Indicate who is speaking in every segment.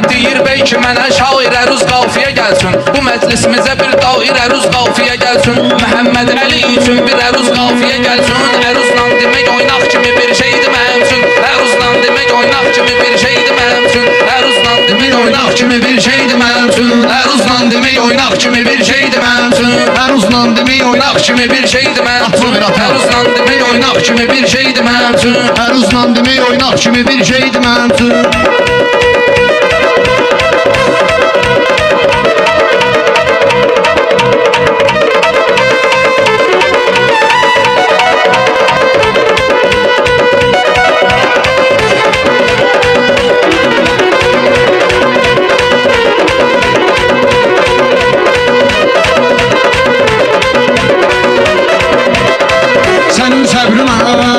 Speaker 1: Deyir bey ki mənə şair əruz qafiyə gəlsin. Bu məclisimizə bir dair əruz qafiyə gəlsin. Məhəmməd Əli üçün bir əruz qafiyə gəlsin. Əruzla demək oynaq kimi bir şeydir mənim üçün. Əruzla demək oynaq kimi bir şeydir mənim üçün. Əruzla demək oynaq kimi bir şeydir mənim üçün. Əruzla demək oynaq kimi bir şeydir mənim üçün. Əruzla demək oynaq kimi bir şeydir mənim üçün. Əruzla demək oynaq kimi bir şeydir mənim üçün. Əruzla demək oynaq kimi bir şeydir mənim üçün.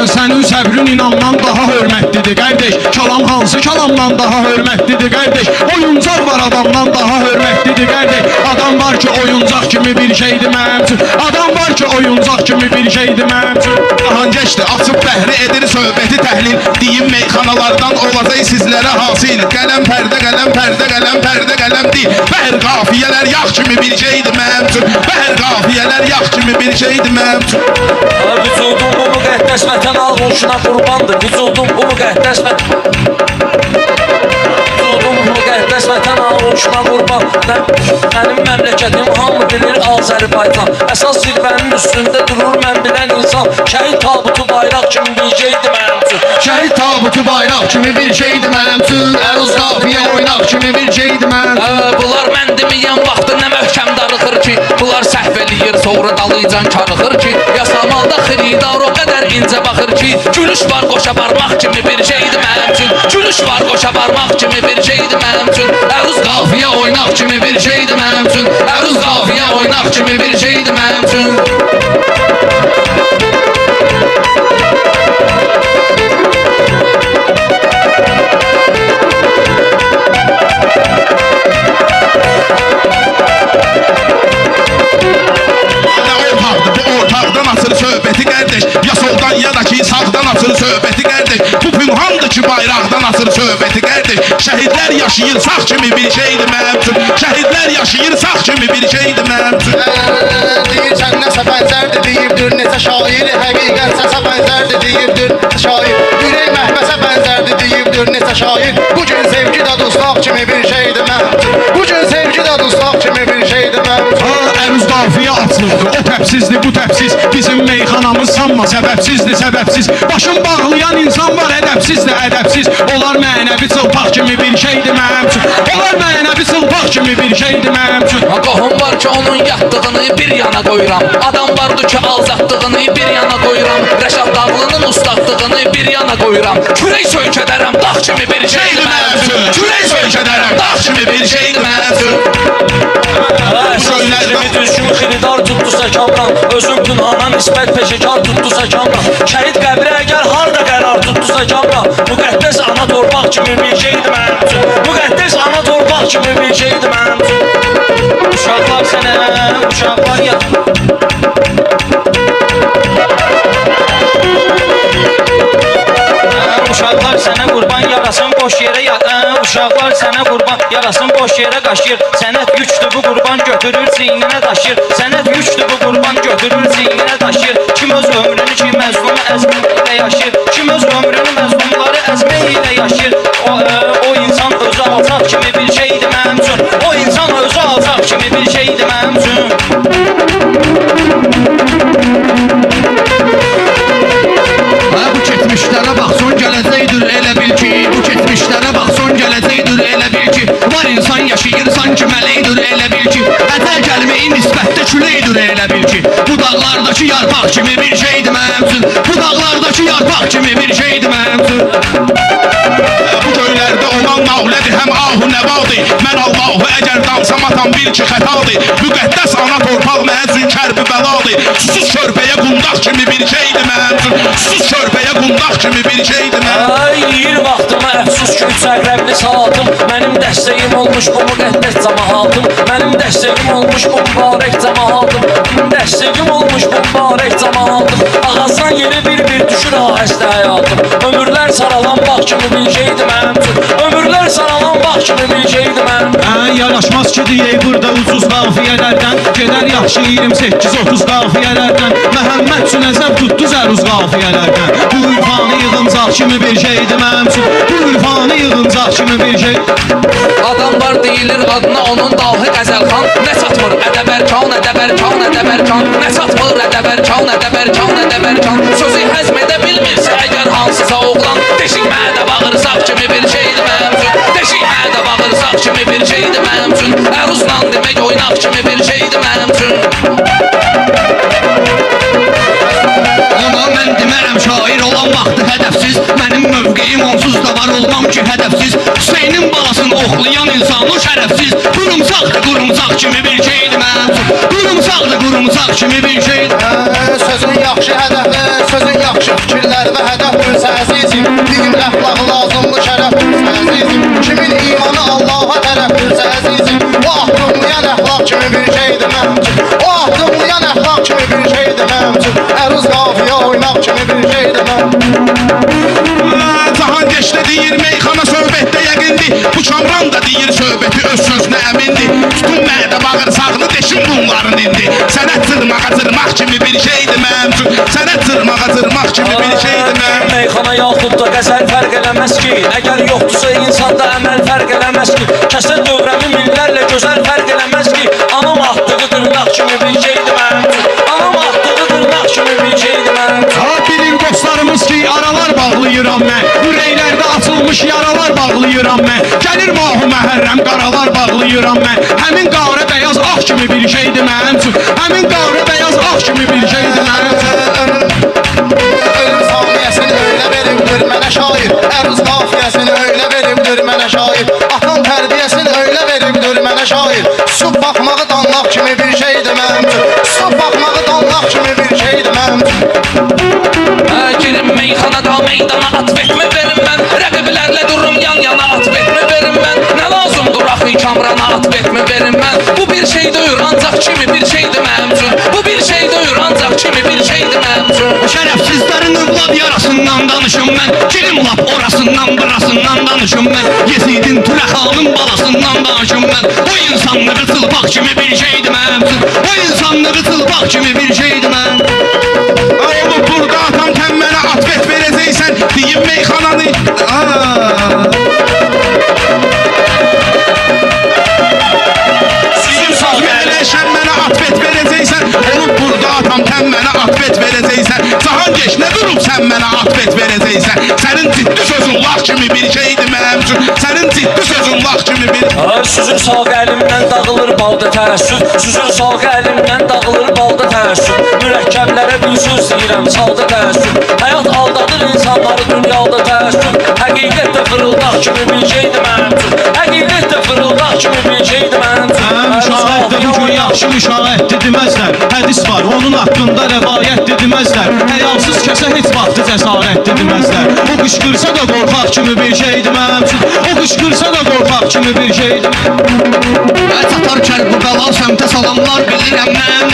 Speaker 2: Sənin səbrin inandan daha hörmətlidir qardeş. Kalam hansı kalamdan daha hörmətlidir qardeş. Oyuncaq var adamdan daha hörmətlidir qardeş. Adam var ki oyuncaq kimi bir şeydir mənim üçün. Adam var ki oyuncaq kimi bir şeydir mənim üçün.
Speaker 3: Ahan geçti açıp bəhri edir söhbəti təhlil. Deyim meyxanalardan olacaq sizlərə hasil. Qələm pərdə, qələm pərdə, qələm pərdə, qələm deyil. Bəhər qafiyələr yağ kimi bir şeydir mənim üçün. Bəhər qafiyələr yağ kimi bir şeydir mənim üçün.
Speaker 4: Vücudum bu müqəddəs vətən ağuşuna qurbandır. Vücudum bu müqəddəs vətən ağuşuna qurban. Mənim məmləkətim hamı bilir Azərbaycan. Əsas zirvənin üstündə durur mən bilən insan. Şəhid tabutu bayraq kimi bir şeydir mənim üçün.
Speaker 1: Şəhid tabutu bayraq kimi bir şeydir mənim üçün. Əruz qafiyə oynaq kimi bir şeydir mənim üçün. Bunlar mən deməyən vaxtı nə möhkəm darıxır ki. Bunlar səhv eləyir sonra dalıcan karıxır ki. Yasamalda xiridar o qədər incə baxır ki. Gülüş var qoşa barmaq kimi bir şeydir mənim üçün. Gülüş var qoşa barmaq kimi bir şeydir mənim üçün. Əruz qafiyə oynaq kimi bir şeydir mənim üçün. Əruz qafiyə oynaq kimi bir şeydir mənim üçün.
Speaker 3: Ya da ki sağdan açır söhbəti qardeş. Bu pünhandır ki bayraqdan açır söhbəti qardeş. Şəhidlər yaşayır sağ kimi bir şeydir mənim üçün. Şəhidlər yaşayır sağ kimi bir şeydir mənim üçün.
Speaker 5: Deyirsən nəsə bənzərdir deyibdir neçə şair. Həqiqət səsə bənzərdir deyibdir şair. Ürək məhbəsə bənzərdir deyibdir neçə şair. Bugün sevgi də dostaq kimi bir şeydir mənim üçün. Bugün sevgi də dostaq kimi bir şeydir mənim üçün.
Speaker 2: Əruz qafiyə açıldı, o təpsizdir, bu təpsiz. Bizim meyxanamız sanma səbəbsizdir, səbəbsiz. Başım bağlayan insan var, ədəbsizdir, ədəbsiz. Onlar mənəvi çılpaq kimi bir şeydir mənim üçün. Onlar mənəvi çılpaq kimi bir şeydir mənim üçün.
Speaker 1: Qohum var ki onun yatdığını bir yana qoyuram. Adam vardı ki alçatdığını bir yana qoyuram. Rəşad Dağlının ustadlığını bir yana qoyuram. Kürək söykədərəm dağ kimi bir şeydir mənim üçün. Kürək söykədərəm dağ kimi bir şeydir mənim üçün.
Speaker 4: Sözlərimi düzgün xiridar tutdusa kamran. Özüm pünhana nisbət peşəkar tutdusa kamran. Şəhid qəbri əgər harda qərar tutdusa kamran. Müqəddəs ana torpaq kimi bir şeydir mənim üçün. Müqəddəs ana torpaq kimi bir şeydir mənim üçün. Uşaqlar sənə, uşaqlar ya. Uşaqlar sənə qurban yarasın boş yerə Uşaqlar sənə qurban yarasın boş yerə qaşıyır. Sənət yükdür bu qurban götürür ziyninə daşıyır. Sənət yükdür bu qurban götürür ziyninə daşıyır. Kim öz ömrünü ki məzlumu əzmə ilə yaşayır. Kim öz ömrünü məzlumları əzmə ilə yaşayır. O insan özü alçaq kimi bir şeydir mənim üçün. O insan özü alçaq kimi bir şeydir mənim üçün.
Speaker 1: Bu keçmişlərə bax son gələcəkdir elə bil ki. Bu keçmişlərə bax son gələcəkdir elə bil ki. Var insan yaşayır sanki mələkdir elə bil ki. Ətər gəlməyin nisbətdə küləkdir elə bil ki. Bu dağlardakı yarpaq kimi bir şeydir mənim üçün. Bu dağlardakı yarpaq kimi bir şeydir mənim üçün.
Speaker 3: Bu göylərdə olan nağlədir həm ahu nəvadır. Mən Allahu əgər dansam atam bil ki xətadır. Müqəddəs ana torpaq mənə üçün kərbi bəladır. Susuz körpəyə qundaq kimi bir şeydir mənim üçün. Susuz körpəyə qundaq kimi bir şeydir mənim.
Speaker 4: Ay, yiyir vaxtıma əfsus ki müsərrəbli saatım Mənim dəstəyim olmuş bu müqəddəs cəmaatım Mənim dəstəyim olmuş bu mübarək cəmaatım Dəstəyim olmuş bu mübarək cəmaatım Ağazdan yeri bir düşür ahəstə həyatım Ömürlər saralan bax kimi bir şeydir mənim üçün Ömürlər saralan bax kimi bir şeydir mənim
Speaker 2: Yaraşmaz ki deyək burada ucuz qafiyələrdən Gedər yaxşı 28-30 qafiyələrdən Məhəmməd üçün əzəb tutdu zəruz qafiyələrdən Bu ürfanı yığıncaq kimi bir şeydir mənim üçün Bu ürfanı yığıncaq kimi bir şey
Speaker 1: Adam var deyilir adına onun dahi qəzəlxan Nə çatmır ədəbərkan, ədəbərkan, ədəbərkan Nə çatmır ədəbərkan, ədəbərkan, ədəbərkan Sözü həzm edə bilmirsə əgər hansısa oğlan Deşikmədə bağırsaq kimi bir şeydir mənim üçün Deşikmədə bağırsaq kimi bir şeydir mənim üçün Əruzla demək oynaq kimi bir şeydir mənim üçün
Speaker 2: Ona mən demərəm şair olan vaxtı hədəfsiz Mənim mövqeyim onsuz da var olmam ki hədəfsiz Hüseynin balasını oxlayan insan o şərəfsiz Qurumsaq kimi bir şeydir mənim üçün Qurumsaq kimi bir şeydir
Speaker 5: Sözün yaxşı hədəfi, sözün yaxşı fikirlər və hədəfdirsə əzizim Din əxlaqı lazımlı şərəfdirsə əzizim Kimin imanı Allaha tərəfdirsə əzizim O ahdımlayan əxlaq kimi bir şeydir mənim üçün O ahdımlayan əxlaq kimi bir şeydir mənim üçün Əruz qafiyə oynaq kimi bir şeydir mənim
Speaker 3: Cahan geçti deyir meyxana söhbətdə yəqindir Bu kamran da deyir söhbəti öz sözünə əmindir Tutun mədə bağırsaqlı deşin bunların indi Sənət cırmaq kimi bir şeydir mənim üçün Sənət cırmaq kimi bir şeydir mənim
Speaker 4: Meyxana yaxud da qəzəl fərq eləməz ki Əgər yoxdursa insanda əməl fərq eləməz ki Kəsə dövrəmi minlərlə gözəl fərq eləməz ki Anam atdığı dırnaq kimi bir şeydir mənim üçün Anam atdığı dırnaq kimi bir şeydir mənim üçün
Speaker 2: Bilin dostlarımız ki aralar bağlayıram mən Ürəklərdə açılmış yaralar bağlayıram mən Gəlir mahu məhərrəm qaralar bağlayıram mən Həmin qarə bəyaz ağ kimi bir şeydir mənim üçün Həmin qarə bəyaz ağ kimi bir şeydir mənim üçün
Speaker 5: Ölüm saniyəsini öylə veribdir mənə şair Əruz qafiyəsini öylə veribdir mənə şair Atam tərbiyəsini öylə veribdir mənə şair Susub baxmağı danlaq kimi bir şeydir mənim üçün Susub baxmağı danlaq kimi bir şeydir mənim üçün
Speaker 1: Girim meyxanada meydana atvetmi verim mən Rəqiblərlə durum yan yana atvetmi verim mən Nə lazımdır axı kamrana atvetmi verim mən Bu bir şey döyür ancaq kimi bir şeydir mənim üçün Bu bir şey döyür ancaq kimi bir şeydir mənim üçün
Speaker 2: O şərəfsizlərin övlad yarasından danışım mən Girim lap orasından burasından danışım mən Yezidin Türəxanın balasından danışım mən O insanlığı çılpaq kimi bir şeydir mənim üçün O insanlığı çılpaq kimi bir şeydir mənim
Speaker 3: Oğlum burada atam sen bana atvet verəcəksən Deyim meyxananı Sen bana atvet verəcəksən Oğlum burada atam sen bana atvet verəcəksən Cahan geç ne durup sen bana atvet verəcəksən Senin ciddi sözün laf kimi bir şeydir mənim üçün Senin ciddi sözün laf kimi bir
Speaker 4: Süzür sağ əlimdən dağılır balda təəssüf Süzür sağ əlimdən dağılır balda təəssüf Mürəkkəblərə bir söz deyirəm salda təəssüf Həyat aldadır insanları dünyada təəssüf Həqiqət də fırıldaq kimi bir şeydir mənim üçün Həqiqət də fırıldaq kimi bir şeydir mənim üçün
Speaker 2: Müşahiddə bugün yaxşı müşahiddir deməzlər Hədis var onun haqqında rəvayətdir deməzlər Həyalsız kəsə heç vaxtı cəsarətdir deməzlər O qışqırsa da qorxaq kimi bir şeydir mənim üçün O qışqırsa da qorxaq kimi bir şeydir Çatar Kərbəla səmtə salamlar bilirəm mən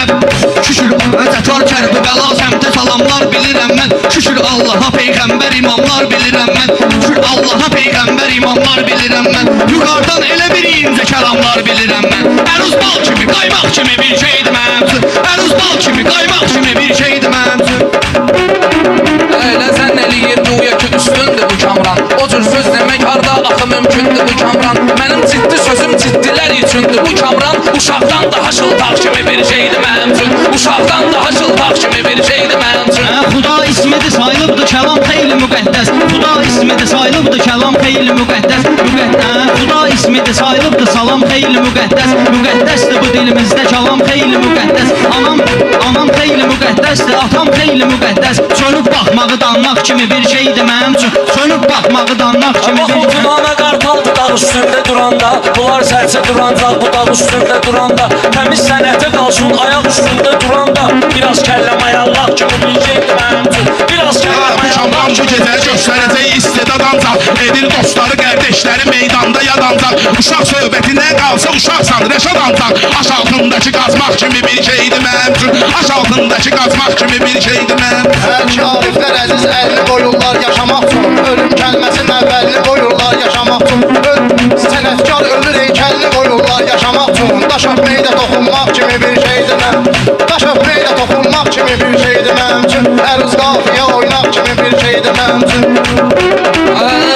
Speaker 2: Şükür çatar Kərbəla səmtə salamlar bilirəm mən Şükür Allaha peyğəmbər imamlar bilirəm mən Şükür Allaha peyğəmbər imamlar bilirəm mən Yuxardan elə bir incə kəlamlar bilirəm mən Əruz bal kimi qaymaq kimi bir şeydir mənim üçün Əruz bal kimi qaymaq kimi bir şeydir mənim üçün
Speaker 1: Elə zənn eləyir güya ki üstündür bu kamran O cür söz demək harda axı mümkündür bu kamran Mənim ciddi sözüm ciddilər üçündür bu kamran Uşaqdan daha şıltaq kimi bir şeydir mənim üçün Uşaqdan daha şıltaq kimi bir şeydir mənim üçün
Speaker 2: Xuda ismidir sayılıbdır kəlam xeyli müqəddəs Xuda ismidir sayılıbdır kəlam xeyli müqəddəs Xuda ismidir sayılıbdır salam xeyli müqəddəs Müqəddəsdir bu dilimizdə kəlam xeyli müqəddəs Anam xeyli müqəddəsdir, atam xeyli müqəddəs Sönüb baxmağı danmaq kimi bir şeydir mənim üçün Sönüb Baxmaqdan naq kimi
Speaker 4: Bax o tunana qartaldı dağ üstündə duranda. Bunlar sərçə durancaq bu dağ üstündə duranda. Təmiz sənətə qalsın ayaq üstündə duranda. Biraz kəllə mayallaq kimi bir şeydir mənim üçün. Biraz kəllə
Speaker 3: Bu
Speaker 4: mayallaq
Speaker 3: şamdan bu gecə göstərəcək istedad ancaq. Edir dostları, qardeşləri meydanda yadancaq. Uşaq söhbətinə qalsa uşaqsan rəşad ancaq. Aş altındakı qazmaq kimi bir şeydir mənim üçün. Aş altındakı qazmaq kimi bir şeydir mənim üçün.
Speaker 5: Hər ki ariflər əziz əlini qoyurlar yaşamaq üçün. Ölüm kəlməsinin əvvəlini qoyurlar yaşamaq üçün. Sənətkar ömür heykəlini qoyurlar yaşamaq üçün. Daş öpməyə də toxunmaq kimi bir şeydir mənim. Daş öpməyə də toxunmaq kimi bir şeydir mənim üçün. Əruz qafiyə oynaq kimi bir şeydir mənim üçün.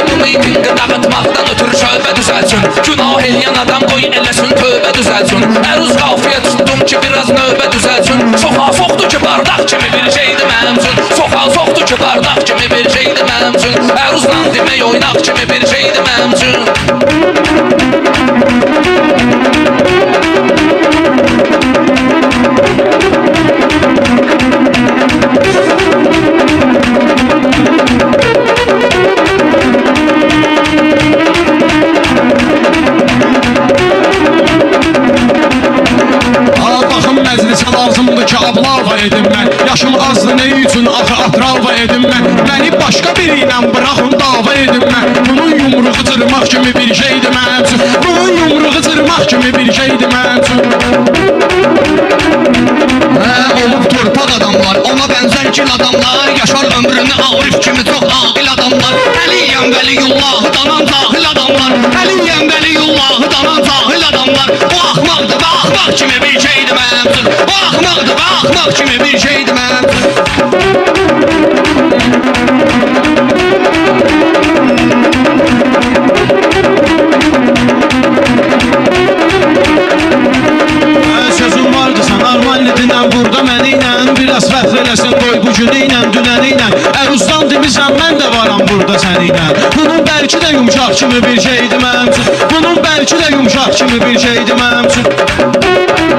Speaker 1: Bu meytinqi dağıtmaqdan ötürü şöbə düzəlsin. Günah eləyən adam qoy eləsin tövbə düzəlsin. Əruz qafiyə tutdum ki biraz növbə düzəlsin. Soxaq soxdu ki bardaq kimi bir şeydir mənim üçün. Soxaq soxdu ki bardaq kimi bir şeydir mənim üçün. Əruzla demək oynaq kimi bir şeydir mənim üçün.
Speaker 2: Baxın məclisə lazımdır ki ablava edim mən. Yaşım azdı ne üçün axı atrava edim mən. Məni başqa biri ilə bıraxın dava edim mən. Bunun yumruğu cırmaq kimi bir şeydir mənim üçün. Bunun yumruğu cırmaq kimi bir şeydir mənim üçün.
Speaker 6: Olub torpaq adamlar, ona bənzər gil adamlar. Yaşar ömrünü Arif kimi çox ağıl adamlar. Əliyəm Vəliyullahı danan cahil adamlar. Əliyəm Vəliyullahı danan cahil adamlar. O axmaqdır və axmaq kimi bir şeydir mənim üçün. O axmaqdır və axmaq kimi bir şeydir mənim üçün.
Speaker 2: Sözüm vardı sən armanlidirlə burada məniylə. Biraz fəxr eləsin qoy bu günüylə dünəniylə. Əruzdan demişəm mən də varam burada səninlə. Bunun bəlki də yumşaq kimi bir şeydir mənim üçün. Bunun bəlki də yumşaq kimi bir şeydir mənim üçün.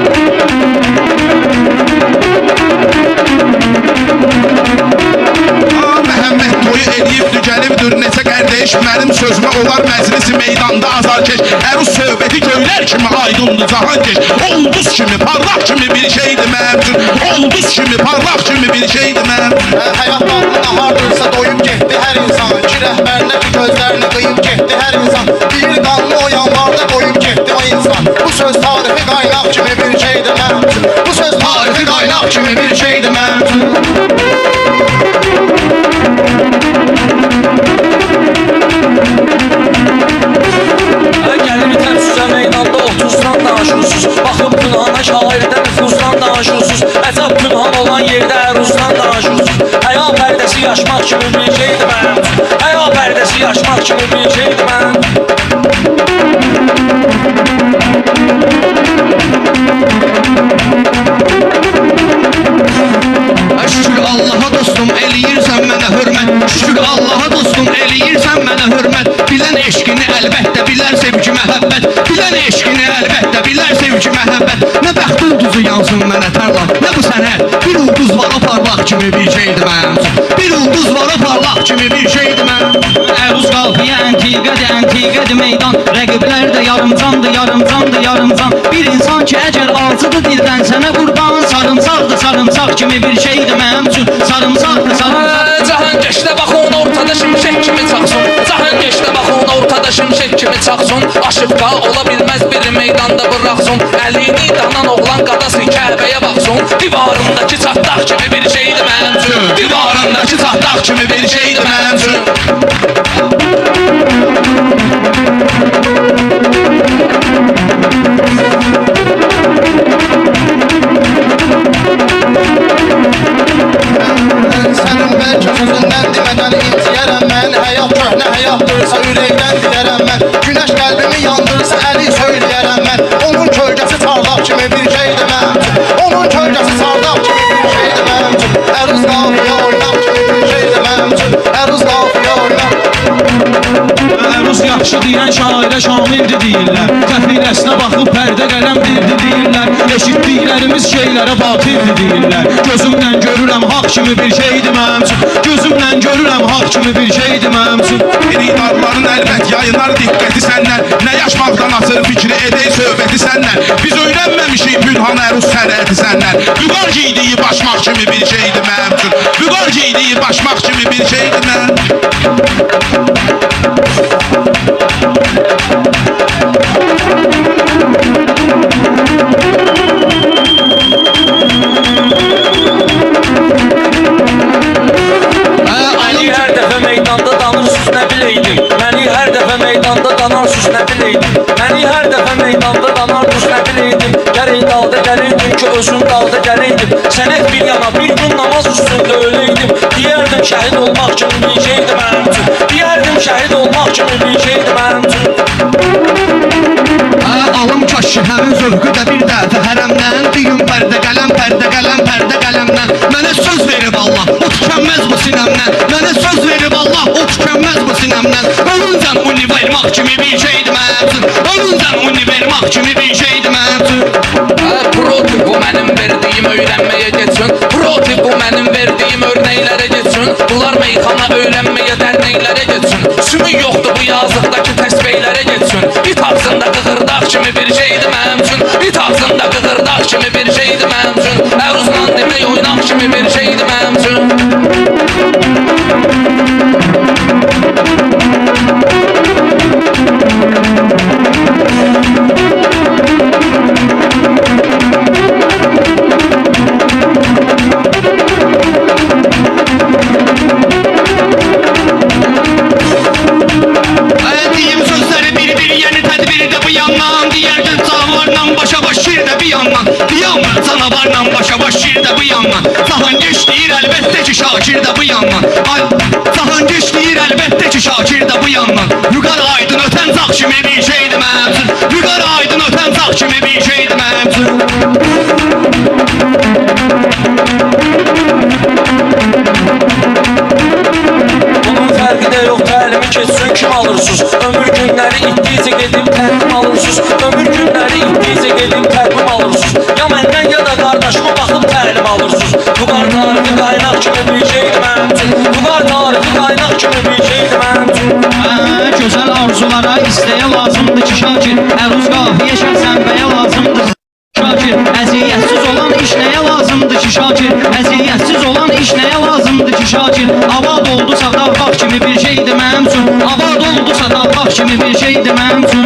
Speaker 3: Məhəmməd toyu eləyibdür, gəlibdir neçə qardeş. Mənim sözümə olar məclisi meydanda azarkeş. Əruz söhbəti göylər kimi aydındır cahankeş. O ulduz kimi, parlaq kimi bir şeydir mənim üçün. O ulduz kimi, parlaq kimi bir şeydir mənim üçün.
Speaker 5: Həyat vaxtına hardırsa doyub getdi hər insan. Ki rəhbərinə ki gözlərini qıyıb getdi hər insan. Bir qanlı o yanvarda qoyub getdi o insan. Bu söz tarifi qaynaq kimi bir şeydir mənim üçün. Bu söz tarifi qaynaq kimi bir şeydir mənim üçün.
Speaker 4: Gəlir təmsüzə meydanda 30-dan danışırsınız. Baxıb günahına şairdə nüfuzdan danışırsınız. Əcəb günah olan yerdə əruzdan danışırsınız. Həya pərdəsi yaşmaq kimi bir şeydir mənim üçün. Həya pərdəsi yaşmaq kimi bir şeydir mənim üçün.
Speaker 6: Şükür Allaha dostum eləyirsən mənə hörmət. Şükür Allaha dostum eləyirsən mənə hörmət. Bilən eşqini əlbəttə bilər sevgi məhəbbət. Bilən eşqini əlbəttə bilər sevgi məhəbbət. Nə bəxt ulduzu yansın mənə tərlan, nə bu sənət. Bir ulduz var o parlaq kimi bir şeydir mənim üçün. Bir ulduz var o parlaq kimi bir şeydir mənim üçün. Əruz qafiyə əntiqədir meydan. Rəqiblər də yarımcandır, yarımcandır, yarımcan. Bir insan ki əgər altıdır dildən sənə qurban. Sarımsaqdır, sarımsaq kimi bir şeydir mənim üçün. Sarımsaqdır, sarımsaq.
Speaker 1: Cahankeşdə baxın ortada şimşək kimi çaxsın. Cahankeşdə baxın ortada şimşək kimi çaxsın. Aşıqqa ola bilməz biri meydanda bıraxsın. Əlini danan oğlan qadası Kəbəyə baxsın. Divarındakı çatdaq kimi bir şeydir mənim üçün. Divarındakı çatdaq kimi bir şeydir mənim üçün.
Speaker 5: Sənin bəlkə sözündən demədən inciyərəm mən. Həyat köhnə həyatdırsa ürəkdən dilərəm mən. Günəş qəlbimi yandırsa əli söyləyərəm mən. Onun kölgəsi çardaq kimi bir şeydir mənim üçün. Onun kölgəsi çardaq kimi bir şeydir mənim üçün. Əruz qafiyə oynaq kimi bir şeydir mənim üçün. Əruz qafiyə oynaq.
Speaker 2: Əruz yaxşı deyən şairə şamildir deyirlər. Təfiləsinə baxıb pərdə qələm dirdi deyirlər. Eşitdiklərimi Dediyimiz şeylərə batildir deyirlər. Gözümlə görürəm haqq kimi bir şeydir mənim üçün. Gözümlə görürəm haqq kimi bir şeydir mənim üçün.
Speaker 3: İqtidarların əlbət yayınar diqqəti səndən. Nə yaşmaqdan asır fikri edək söhbəti səndən. Biz öyrənməmişik Pünhan Əruz sənəti səndən. Vüqar giydiyi başmaq kimi bir şeydir mənim üçün. Vüqar giydiyi başmaq kimi bir şeydir mənim.
Speaker 4: Məni hər dəfə meydanda danırsız nə biləydik. Məni hər dəfə meydanda danarsız nə biləydik. Məni hər dəfə meydanda danarsız nə biləydim. Gərək dalda gələydim ki özüm dalda gələydim. Sənət bir yana bir gün namaz üstündə öləydim. Deyərdim şəhid olmaq kimi bir şeydir mənim üçün. Deyərdim şəhid olmaq kimi bir şeydir mənim üçün.
Speaker 6: Alım kaşı həmin zövqü də bir dəfə hərəmdən. Düyün pərdə qələm, pərdə qələm, pərdə qələmdən. Mənə söz verib Allah, o tükənməz bu sinəmdən. Mənə söz verib Allah, o tükənməz bu sinəmdən. Ölüncən uni vermək kimi bir şeydir mənim üçün. Ölüncən uni vermək kimi bir şeydir mənim üçün.
Speaker 1: Proti bu mənim verdiyim öyrənməyə geçsin. Proti bu mənim verdiyim örnəklərə geçsin. Bunlar meyxana öyrənməyə dərnəklərə geçsin. Sümük yoxdur bu yazıqdakı təsbeylərə geçsin. İt ağzında qığırdaq kimi bir şeydir mənim üçün. İt ağzında qığırdaq kimi bir şeydir mənim üçün. Əruzla demək oynaq kimi bir şeydir mənim üçün.
Speaker 6: Deyim sözləri bir-bir yeni tədbirdə bu yandan. Deyərdin canavarla başa-baş şirdə bir yandan. Deyəmir canavarla başa-baş şirdə bu yandan. Zahangeç deyir əlbəttə ki Şakir də bu yandan. Zahangeç deyir əlbəttə ki Şakir də bu yandan. Vüqar aydın ötən zaq kimi bir şeydir mənim üçün. Vüqar aydın ötən zaq kimi bir şeydir mənim üçün.
Speaker 4: Bunun fərqi də yox, təlimi keçsin kim alırsız. Ömür günləri itdikcə gedib təqvim alırsız. Ömür günləri itdikcə gedib təqvim alırsız. Ya məndən ya da qardaşıma baxıb təlim alırsız. Vüqar tarifi qaynaq kimi bir şeydir mənim üçün. Vüqar tarifi qaynaq kimi bir şeydir mənim üçün.
Speaker 2: Gözəl arzulara istəyə lazımdır ki Şakir. Əruz qafiyə şəxsənbəyə lazımdır Şakir. Əziyyətsiz olan iş nəyə lazımdır ki Şakir? Əziyyətsiz olan iş nəyə lazımdır ki Şakir? Abad oldusa dağbaq kimi bir şeydir mənim üçün. Abad oldusa dağbaq kimi bir şeydir mənim üçün.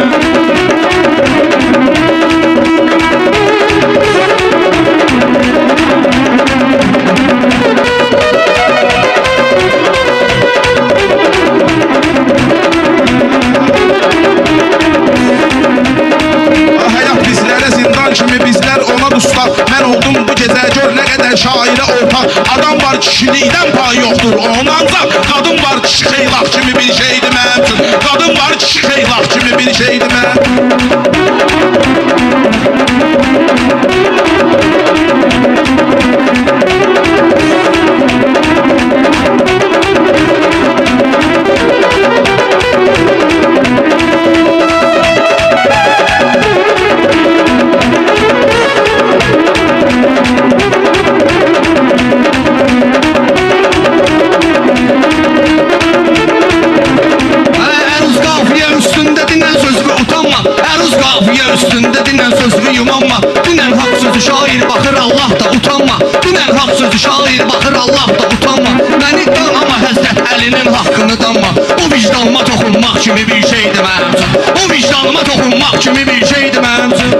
Speaker 3: Həyat bizlərə zindan kimi bizlər ona dustaq. Mən oldum bu gecə gör nə qədər şairə ortaq. Adam var kişilikdən pay yoxdur onun ancaq. Qadın var kişi xeylaq kimi bir şeydir mənim üçün. Qadın var kişi xeylaq kimi bir şeydir mənim.
Speaker 6: Əruz qafiyə üstündə dinən sözü utanma. Əruz qafiyə üstündə dinən sözü yumanma. Dinən haqq sözü şair baxır Allah da utanma. Dinən haqq sözü şair baxır Allah da utanma. Məni danama Həzrət Əlinin haqqını danma. O vicdanıma toxunmaq kimi bir şeydir mənim üçün. O vicdanıma toxunmaq kimi bir şeydir mənim üçün.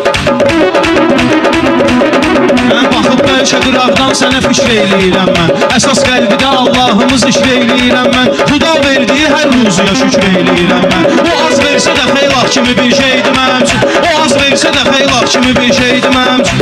Speaker 2: Mən baxıb bəlkə qıraqdan sənə fikr eyləyirəm mən. Əsas qəlbidə Allahımız işr eyləyirəm mən. Xuda verdiyi hər ruzuya şükür eyləyirəm mən. O az versə də xeylaq kimi bir şeydir mənim üçün. O az versə də xeylaq kimi bir şeydir mənim üçün.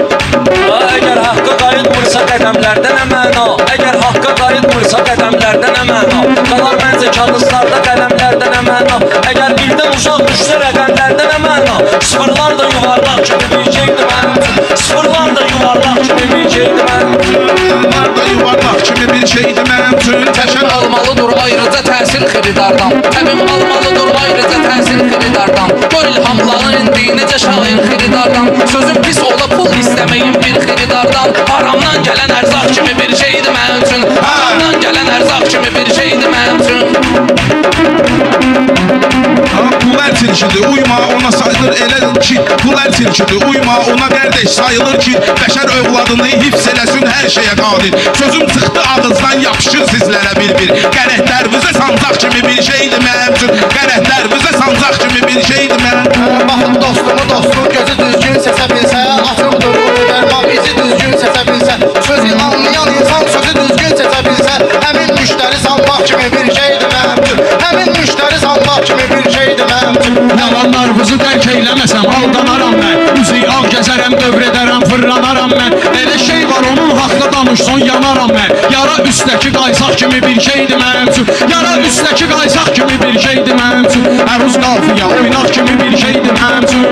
Speaker 4: Əgər haqqa qayıtmırsa qədəmlərdə nə məna. Əgər haqqa qayıtmırsa qədəmlərdə nə məna. Qalar məncə kağızlarda qələmlərdə nə məna. Əgər birdən uzaq düşsə rəqəmlərdə nə məna. Sıfırlar da yuvarlaq kimi bir şeydir mənim üçün. Sıfırlar da yuvarlaq kimi bir şeydir mənim üçün.
Speaker 3: Sıfırlar da yuvarlaq kimi bir şeydir mənim üçün.
Speaker 1: Təşən almalıdır ayrıca təsir xiridardan. Təbim almalıdır ayrıca təsir xiridardan. Gör ilhamların indi necə şair xiridardan. Sözüm pis ola pul istəməyin bir xiridar üçün haramdan gələn ərzaq kimi bir şeydir mənim üçün. Haramdan gələn ərzaq kimi bir şeydir mənim üçün.
Speaker 3: Pul tilkidir, uyma ona sayılır elə ki. Pul tilkidir, uyma ona qardeş sayılır ki. Bəşər övladını hifz eləsin hər şeyə qadir. Sözüm çıxdı ağızdan yapışır sizlərə bir-bir. Qərətlərimizə sancaq kimi bir şeydir mənim üçün. Qərətlərimizə sancaq kimi bir şeydir mənim üçün.
Speaker 5: Baxın dostumu dostum gözü düzgün seçə bilsə, açıqdır bu dərman izi düzgün seçə bilsə, sözü anlayan insan sözü düzgün seçə bilsə, həmin müştəri sanmaq kimi bir şeydir mənim üçün. Həmin müştəri sanmaq kimi bir şeydir mənim üçün.
Speaker 2: Yalanlarınızı dərk eyləməsəm aldanaram mən. Üzü ağ gəzərəm, dövr edərəm, fırlanaram mən. Elə şey var onun haqda danışsan yanaram mən. Yara üstəki qaysaq kimi bir şeydir mənim üçün. Yara üstəki qaysaq kimi bir şeydir mənim üçün. Əruz qafiyə oynaq kimi bir şeydir mənim üçün.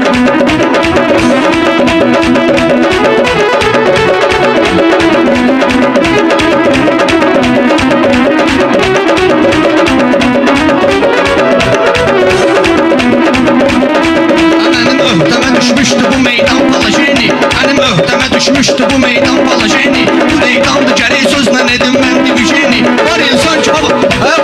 Speaker 6: Mənim öhdəmə düşmüşdü bu meydan balajeni. Mənim öhdəmə düşmüşdü bu meydan balajeni. Meydandı gərək sözlə edim mən divijeni. Var insan ki baba,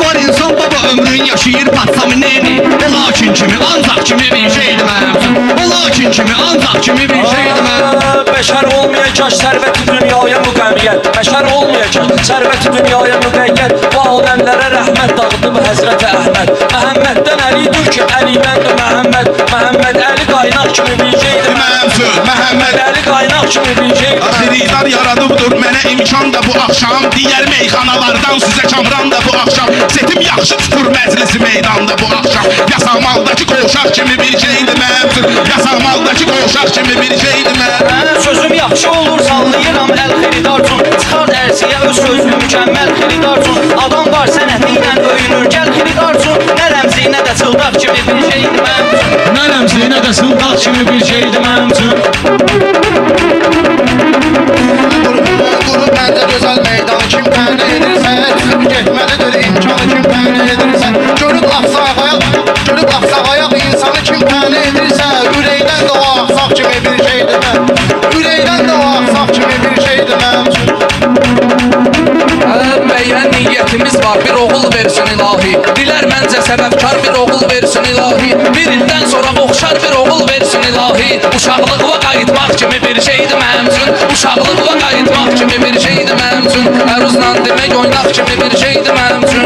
Speaker 6: var insan baba ömrün yaşayır patsamineni. O lakin kimi ancaq kimi bir şeydir mənim üçün. O lakin kimi ancaq kimi bir şeydir mənim.
Speaker 4: Bəşər olmayacaq sərvəti dünyaya müqəmmiyyət. Bəşər olmayacaq sərvəti dünyaya müqəyyət. Bu aləmlərə rəhmət dağıtıb Həzrəti Əhməd. Məhəmməddən Əlidir ki, Əliyəndir Məhəmməd. Məhəmməd Əli qaynaq kimi bir şeydir
Speaker 3: Mənim üçün
Speaker 4: Məhəmməd Əli qaynaq kimi bir şeydir.
Speaker 3: Xirizar yaradıbdır mənə imkan da bu axşam. Digər meyxanalardan sizə kamran da bu axşam. Setim yaxşı tutur məclisi meydanda bu axşam. Yasamaldakı qovşaq kimi bir şeydir mənim üçün. Yasamaldakı qovşaq kimi bir şeydir mənim.
Speaker 4: Sözüm yaxşı olur sallayıram əl xeridar üçün. Çıxar ərsiyə öz sözlü mükəmməl xeridar üçün. Adam var sənəti ilə öyünür gəl xeridar üçün. Nə rəmzi nə də çıldaq kimi bir şeydir mənim üçün.
Speaker 2: Nə rəmzi nə də sıldaq kimi bir şeydir mənim üçün.
Speaker 5: Qurub məncə gözəl meydanı kim təmin edirsə, çıxıb getməlidir imkanı kim təmin edirsə, görüb axsağayaq insanı kim təmin edirsə, ürəkdən də o axsaq kimi bir şeydir mən. Ürəkdən də o axsaq kimi bir şeydir mənim üçün.
Speaker 1: Müəyyən niyyətimiz var, bir oğul versin ilahi. Dilər məncə səbəbkar bir oğul versin ilahi. Bir ildən sonra oxşar bir oğul versin ilahi. Uşaqlıqla qayıtmaq kimi bir şeydir mənim üçün. Uşaqlıqla qayıtmaq kimi bir şeydir mənim üçün. Əruzla demək oynaq kimi bir şeydir mənim üçün.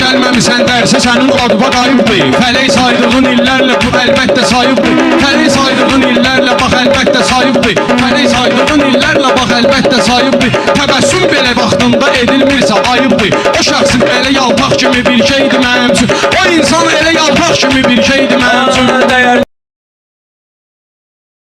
Speaker 2: Gəlməmisən dərsə sənin adva qayıbdır. Fələk saydığın illərlə bu əlbəttə sayıbdır. Fələk saydığın illərlə bax əlbəttə sayıbdır. Fələk saydığın illərlə bax əlbəttə sayıbdır. Təbəssüm belə vaxtında edilmirsə ayıbdır. O şəxsin elə yalpaq kimi bir şeydir mənim üçün. O insan elə yalpaq kimi bir şeydir mənim üçün.
Speaker 4: Dəyər